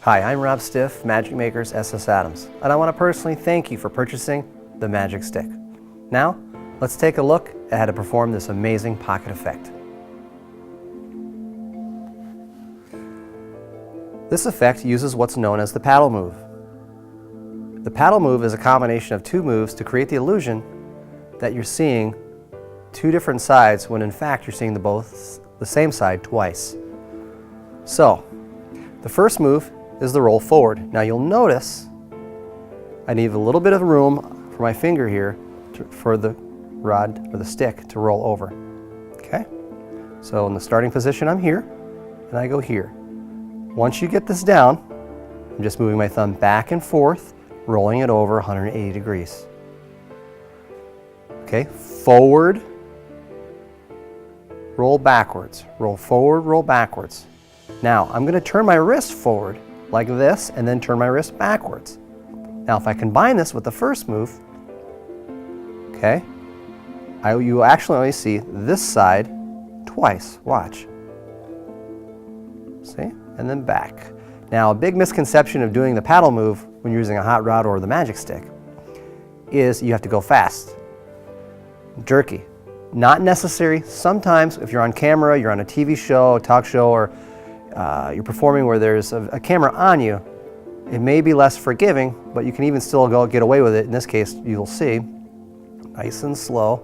Hi, I'm Rob Stiff, Magic Makers SS Adams, and I want to personally thank you for purchasing the Magic Stick. Now, let's take a look at how to perform this amazing pocket effect. This effect uses what's known as the paddle move. The paddle move is a combination of two moves to create the illusion that you're seeing two different sides when in fact you're seeing the same side twice. So, the first move is the roll forward. Now you'll notice I need a little bit of room for my finger here for the rod or the stick to roll over. Okay? So in the starting position I'm here and I go here. Once you get this down, I'm just moving my thumb back and forth, rolling it over 180 degrees. Okay, forward, roll backwards, roll forward, roll backwards. Now I'm going to turn my wrist forward like this and then turn my wrist backwards. Now if I combine this with the first move, okay, you will actually only see this side twice. Watch. See? And then back. Now a big misconception of doing the paddle move when you're using a hot rod or the Magic Stick is you have to go fast. Jerky. Not necessary. Sometimes if you're on camera, you're on a TV show, a talk show, or you're performing where there's a camera on you, it may be less forgiving, but you can even still get away with it. In this case, you'll see, nice and slow,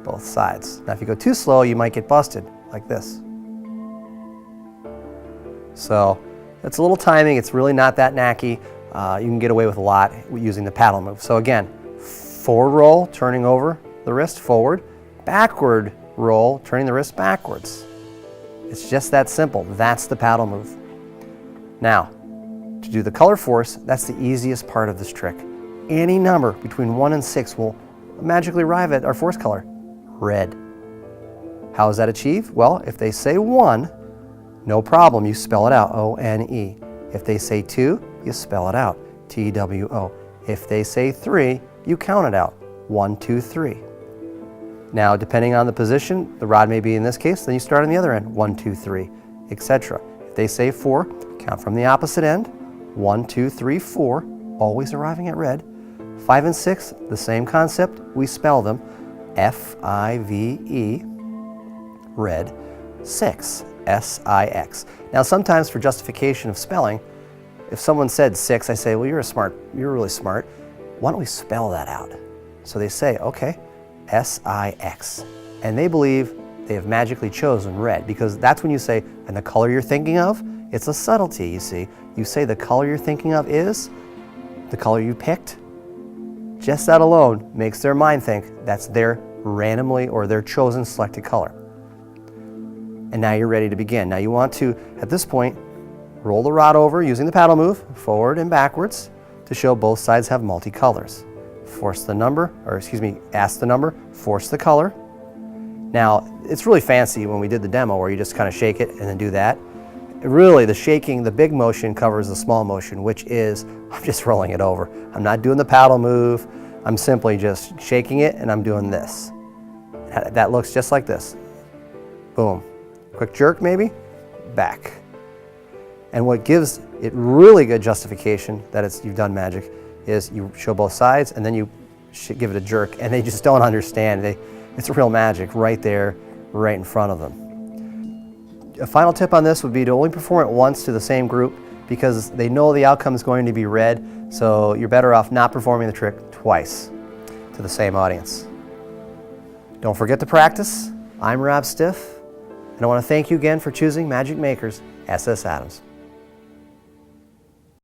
both sides. Now if you go too slow, you might get busted, like this. So it's a little timing, it's really not that knacky. You can get away with a lot using the paddle move. So again, forward roll, turning over the wrist forward, backward roll, turning the wrist backwards. It's just that simple. That's the paddle move. Now, to do the color force, that's the easiest part of this trick. Any number between 1 and 6 will magically arrive at our force color, red. How is that achieved? Well, if they say 1, no problem, you spell it out, O-N-E. If they say 2, you spell it out, T-W-O. If they say 3, you count it out, 1, 2, 3. Now, depending on the position, the rod may be in this case, then you start on the other end, 1, 2, 3, etc. If they say 4, count from the opposite end, 1, 2, 3, 4, always arriving at red. 5 and 6, the same concept, we spell them, F-I-V-E, red. 6, S-I-X. Now sometimes for justification of spelling, if someone said 6, I say, well, you're really smart. Why don't we spell that out? So they say, okay, S-I-X. And they believe they have magically chosen red because that's when you say, and the color you're thinking of, it's a subtlety, you see. You say the color you're thinking of is the color you picked. Just that alone makes their mind think that's their randomly or their chosen selected color. And now you're ready to begin. Now you want to, at this point, roll the rod over using the paddle move, forward and backwards, to show both sides have multicolors. Force the number, or excuse me, ask the number, force the color. Now, it's really fancy when we did the demo where you just kind of shake it and then do that. Really, the shaking, the big motion covers the small motion, which is, I'm just rolling it over. I'm not doing the paddle move. I'm simply just shaking it and I'm doing this. That looks just like this. Boom. Quick jerk maybe, back. And what gives it really good justification that you've done magic is you show both sides and then you give it a jerk and they just don't understand. It's real magic right there, right in front of them. A final tip on this would be to only perform it once to the same group because they know the outcome is going to be red, so you're better off not performing the trick twice to the same audience. Don't forget to practice. I'm Rob Stiff, and I want to thank you again for choosing Magic Makers SS Adams.